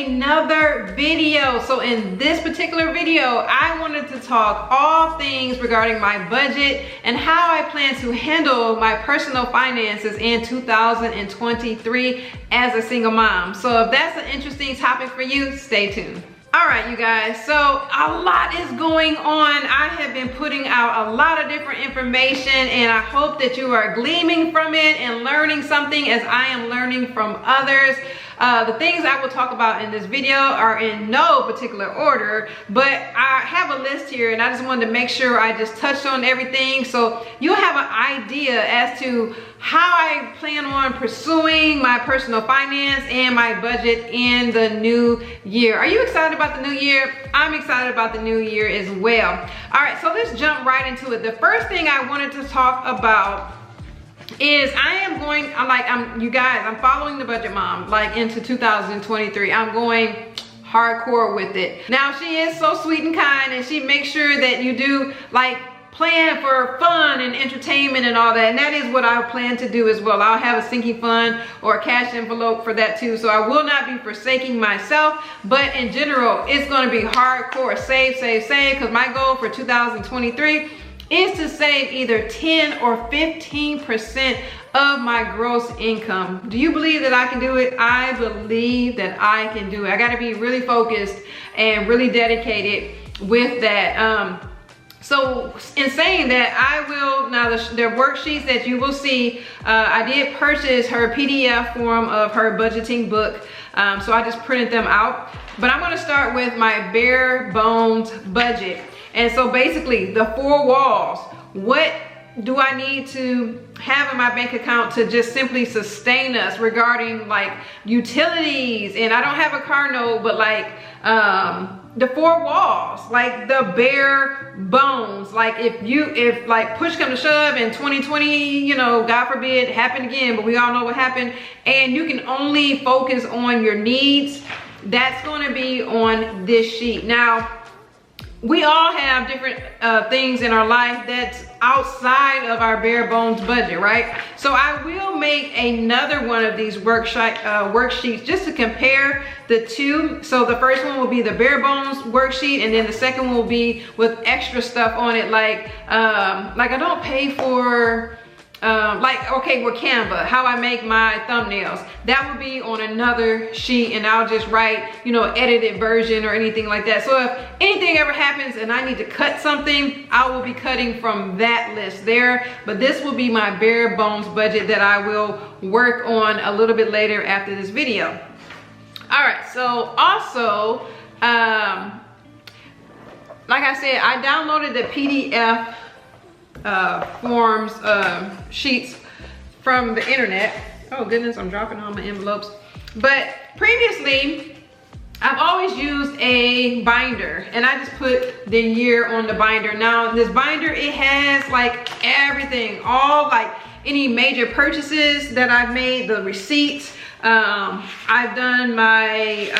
another video. So in this particular video, I wanted to talk all things regarding my budget and how I plan to handle my personal finances in 2023 as a single mom. So if that's an interesting topic for you, stay tuned. All right, you guys, so a lot is going on. I have been putting out a lot of different information, and I hope that you are gleaming from it and learning something as I am learning from others. The things I will talk about in this video are in no particular order, but I have a list here and I just wanted to make sure I just touched on everything so you'll have an idea as to how I plan on pursuing my personal finance and my budget in the new year. Are you excited about the new year? I'm excited about the new year as well. All right, so let's jump right into it. The first thing I wanted to talk about is you guys, I'm following the budget mom like into 2023. I'm going hardcore with it. Now she is so sweet and kind, and she makes sure that you do like plan for fun and entertainment and all that, and that is what I plan to do as well. I'll have a sinking fund or a cash envelope for that too, so I will not be forsaking myself, but in general it's going to be hardcore save, because my goal for 2023 is to save either 10 or 15% of my gross income. Do you believe that I can do it? I believe that I can do it. I got to be really focused and really dedicated with that. So in saying that, I will, now the worksheets that you will see, I did purchase her PDF form of her budgeting book. So I just printed them out, but I'm going to start with my bare bones budget. And so basically the 4 walls, what do I need to have in my bank account to just simply sustain us regarding like utilities? And I don't have a car note, but like the 4 walls, like the bare bones. Like if like push come to shove in 2020, you know, God forbid, happened again, but we all know what happened, and you can only focus on your needs, that's going to be on this sheet. Now, we all have different things in our life that's outside of our bare bones budget, right? So I will make another one of these worksheets just to compare the two. So the first one will be the bare bones worksheet, and then the second one will be with extra stuff on it, like I don't pay for with Canva, how I make my thumbnails. That will be on another sheet, and I'll just write, you know, edited version or anything like that. So if anything ever happens and I need to cut something, I will be cutting from that list there. But this will be my bare bones budget that I will work on a little bit later after this video. All right, so also, like I said, I downloaded the PDF forms, sheets from the internet. Oh goodness, I'm dropping all my envelopes. But previously, I've always used a binder, and I just put the year on the binder. Now this binder, it has like everything, all like any major purchases that I've made, the receipts. I've done my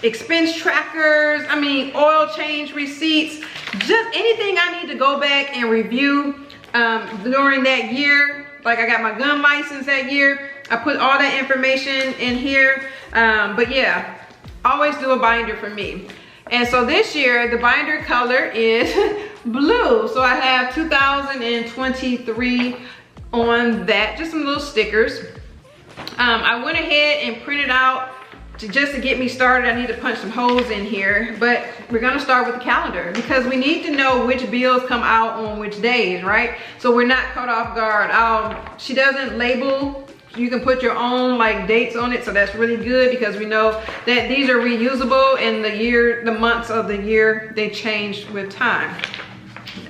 expense trackers, I mean oil change receipts, just anything I need to go back and review during that year. Like I got my gun license that year, I put all that information in here. But yeah, always do a binder for me. And so this year the binder color is blue, so I have 2023 on that, just some little stickers. I went ahead and printed out just to get me started. I need to punch some holes in here, but we're gonna start with the calendar because we need to know which bills come out on which days, right? So we're not caught off guard. She doesn't label. You can put your own like dates on it, so that's really good because we know that these are reusable, and the months of the year, they change with time.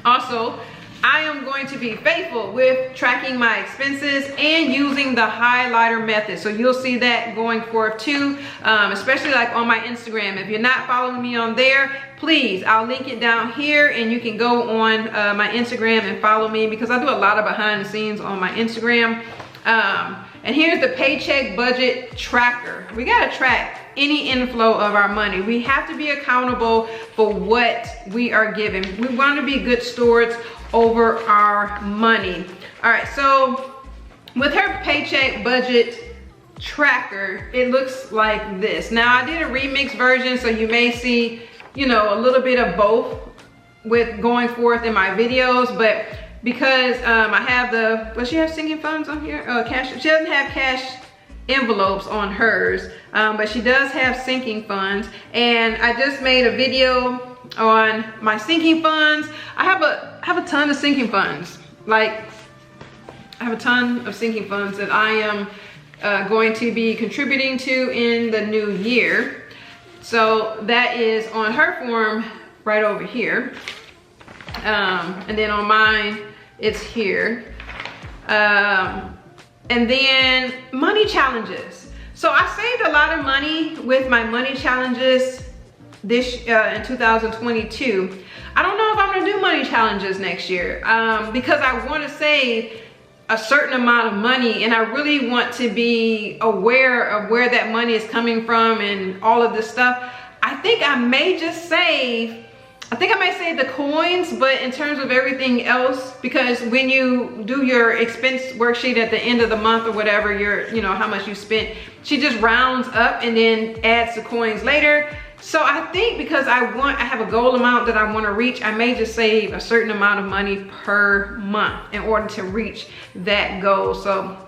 Also, I am going to be faithful with tracking my expenses and using the highlighter method. So you'll see that going forth too, especially like on my Instagram. If you're not following me on there, please, I'll link it down here, and you can go on my Instagram and follow me because I do a lot of behind the scenes on my Instagram. And here's the paycheck budget tracker. We gotta track any inflow of our money. We have to be accountable for what we are given. We want to be good stewards over our money. All right, so with her paycheck budget tracker, it looks like this. Now I did a remix version, so you may see, you know, a little bit of both with going forth in my videos, but because I have the, well, she has sinking funds on here, cash, she doesn't have cash envelopes on hers, but she does have sinking funds, and I just made a video on my sinking funds. I have a ton of sinking funds. Like, I have a ton of sinking funds that I am going to be contributing to in the new year. So that is on her form right over here. And then on mine, it's here. And then money challenges. So I saved a lot of money with my money challenges this in 2022. I don't know if I'm gonna do money challenges next year because I want to save a certain amount of money, and I really want to be aware of where that money is coming from and all of this stuff. I think I may just save, I think I might save the coins, but in terms of everything else, because when you do your expense worksheet at the end of the month or whatever, you know, how much you spent, she just rounds up and then adds the coins later. So I think because I have a goal amount that I want to reach, I may just save a certain amount of money per month in order to reach that goal. So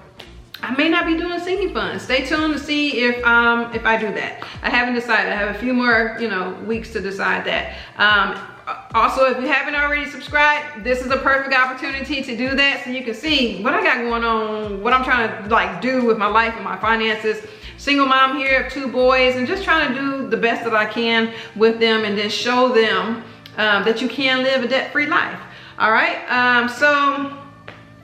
I may not be doing sinking funds. Stay tuned to see if I do that. I haven't decided. I have a few more, you know, weeks to decide that. Also, if you haven't already subscribed, this is a perfect opportunity to do that, so you can see what I got going on, what I'm trying to like do with my life and my finances. Single mom here of 2 boys, and just trying to do the best that I can with them, and then show them that you can live a debt-free life. All right, so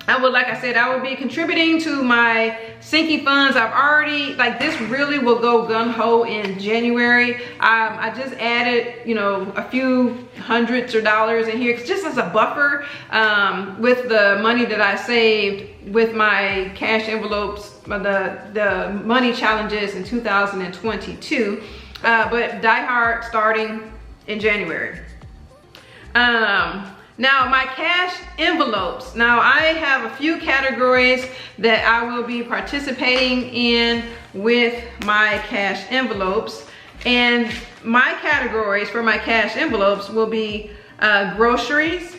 I would, like I said, I will be contributing to my sinking funds. I've already, like, this really will go gung-ho in January. I just added, you know, a few hundreds of dollars in here just as a buffer with the money that I saved with my cash envelopes, the money challenges in 2022, but Die Hard starting in January. Now my cash envelopes, now I have a few categories that I will be participating in with my cash envelopes, and my categories for my cash envelopes will be groceries,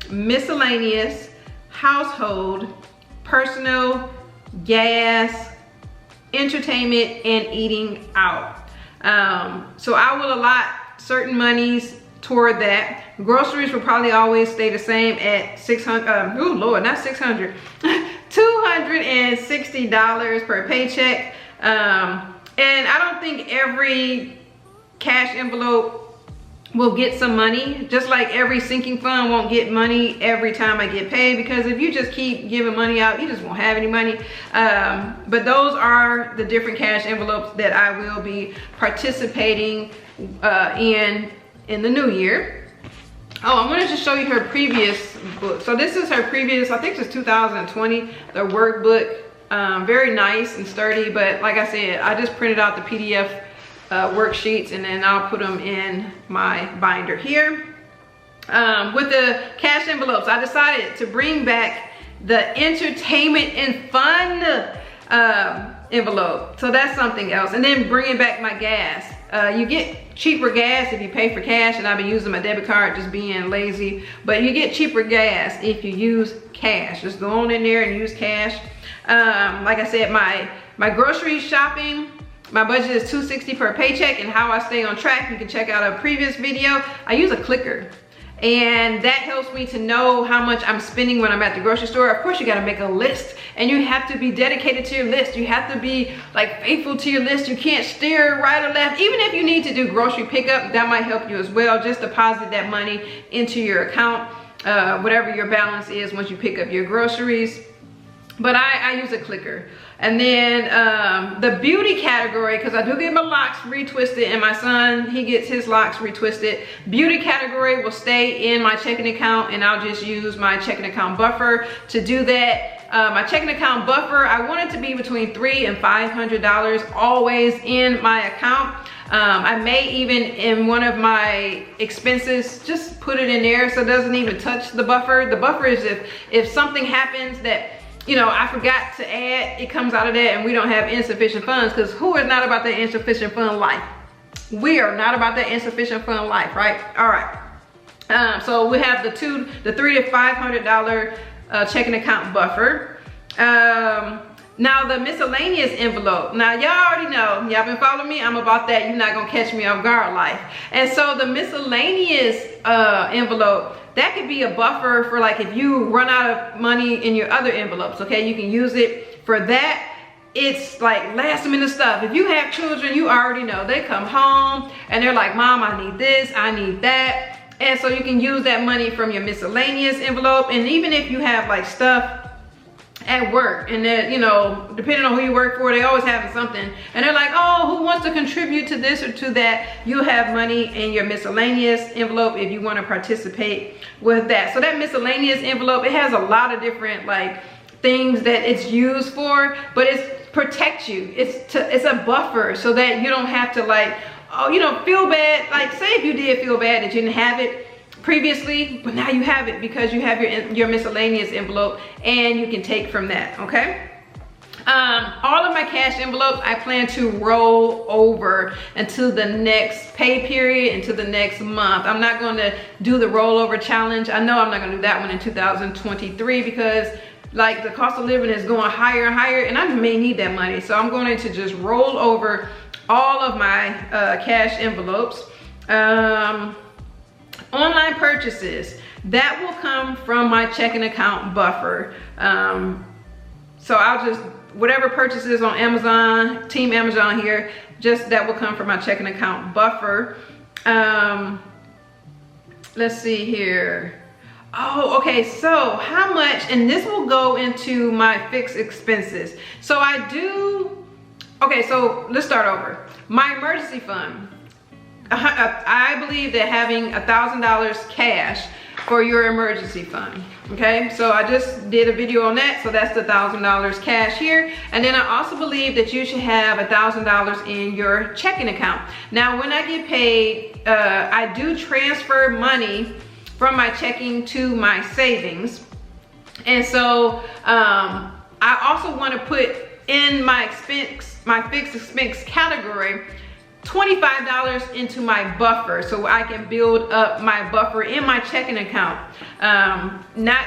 miscellaneous, household, personal, gas, entertainment, and eating out. So I will allot certain monies toward that. Groceries will probably always stay the same at $600, oh Lord, not 600, $260 per paycheck. And I don't think every cash envelope will get some money, just like every sinking fund won't get money every time I get paid, because if you just keep giving money out, you just won't have any money. But those are the different cash envelopes that I will be participating in the new year. Oh, I wanted to show you her previous book. So this is her previous, I think it's 2020, the workbook. Very nice and sturdy, but like I said, I just printed out the PDF worksheets, and then I'll put them in my binder here. With the cash envelopes, I decided to bring back the entertainment and fun envelope. So that's something else. And then bringing back my gas. You get cheaper gas if you pay for cash, and I've been using my debit card, just being lazy. But you get cheaper gas if you use cash. Just go on in there and use cash. Like I said, my grocery shopping, my budget is $260 per paycheck, and how I stay on track, you can check out a previous video. I use a clicker, and that helps me to know how much I'm spending when I'm at the grocery store. Of course, you got to make a list, and you have to be dedicated to your list. You have to be like faithful to your list. You can't steer right or left. Even if you need to do grocery pickup, that might help you as well. Just deposit that money into your account, whatever your balance is once you pick up your groceries. But I use a clicker. And then the beauty category, because I do get my locks retwisted, and my son, he gets his locks retwisted. Beauty category will stay in my checking account, and I'll just use my checking account buffer to do that. My checking account buffer, I want it to be between $300 and $500 always in my account. I may even, in one of my expenses, just put it in there so it doesn't even touch the buffer. The buffer is if something happens that you know, I forgot to add, it comes out of that, and we don't have insufficient funds, because who is not about that insufficient fund life? We are not about that insufficient fund life, right? All right. So we have the $300 to $500 checking account buffer. Now the miscellaneous envelope. Now y'all already know, y'all been following me, I'm about that, you're not gonna catch me off guard life. And so the miscellaneous envelope, that could be a buffer for like if you run out of money in your other envelopes, okay? You can use it for that. It's like last minute stuff. If you have children, you already know, they come home and they're like, Mom, I need this, I need that. And so you can use that money from your miscellaneous envelope. And even if you have like stuff at work, and that, you know, depending on who you work for, they always having something, and they're like, oh, who wants to contribute to this or to that, you have money in your miscellaneous envelope if you want to participate with that. So that miscellaneous envelope, it has a lot of different like things that it's used for, but it protects you. It's a buffer so that you don't have to like, oh, you know, feel bad. Like say if you did feel bad that you didn't have it previously, but now you have it because you have your miscellaneous envelope, and you can take from that, okay? All of my cash envelopes I plan to roll over until the next pay period, into the next month. I'm not going to do the rollover challenge. I know I'm not going to do that one in 2023 because like the cost of living is going higher and higher, and I may need that money. So I'm going to just roll over all of my cash envelopes. Online purchases, that will come from my checking account buffer. So I'll just, whatever purchases on Amazon, Team Amazon here, just that will come from my checking account buffer. Let's see here. Oh, okay, so how much, and this will go into my fixed expenses. So I do, okay, so let's start over. My emergency fund, I believe that having $1,000 cash for your emergency fund, okay? So I just did a video on that, so that's the $1,000 cash here. And then I also believe that you should have $1,000 in your checking account. Now, when I get paid, I do transfer money from my checking to my savings. And so I also want to put in my fixed expense category $25 into my buffer, so I can build up my buffer in my checking account.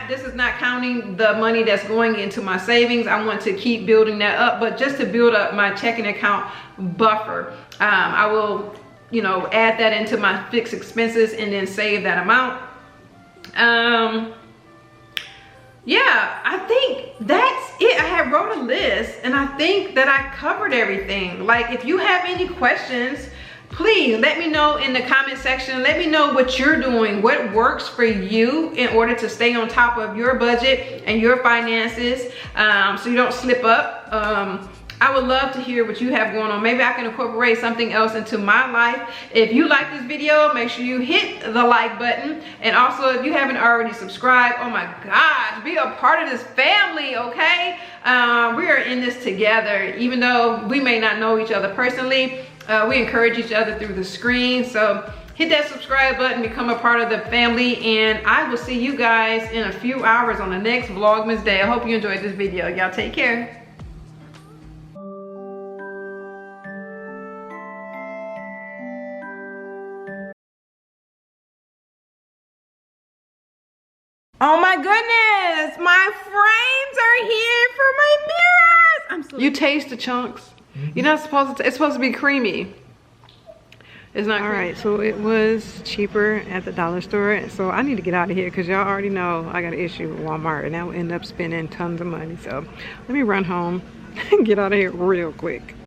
This is not counting the money that's going into my savings. I want to keep building that up, but just to build up my checking account buffer, I will, you know, add that into my fixed expenses and then save that amount. Yeah, I think that's it. I have wrote a list, and I think that I covered everything. Like, if you have any questions, please let me know in the comment section. Let me know what you're doing, what works for you in order to stay on top of your budget and your finances, so you don't slip up. I would love to hear what you have going on. Maybe I can incorporate something else into my life. If you like this video, make sure you hit the like button. And also, if you haven't already subscribed, oh my gosh, be a part of this family, okay? We are in this together. Even though we may not know each other personally, we encourage each other through the screen. So hit that subscribe button, become a part of the family, and I will see you guys in a few hours on the next Vlogmas day. I hope you enjoyed this video. Y'all take care. Oh my goodness, my frames are here for my mirrors. I'm so You taste the chunks. You're not supposed to, it's supposed to be creamy. It's not creamy. All right, so it was cheaper at the dollar store. So I need to get out of here because y'all already know I got an issue with Walmart, and I will end up spending tons of money. So let me run home and get out of here real quick.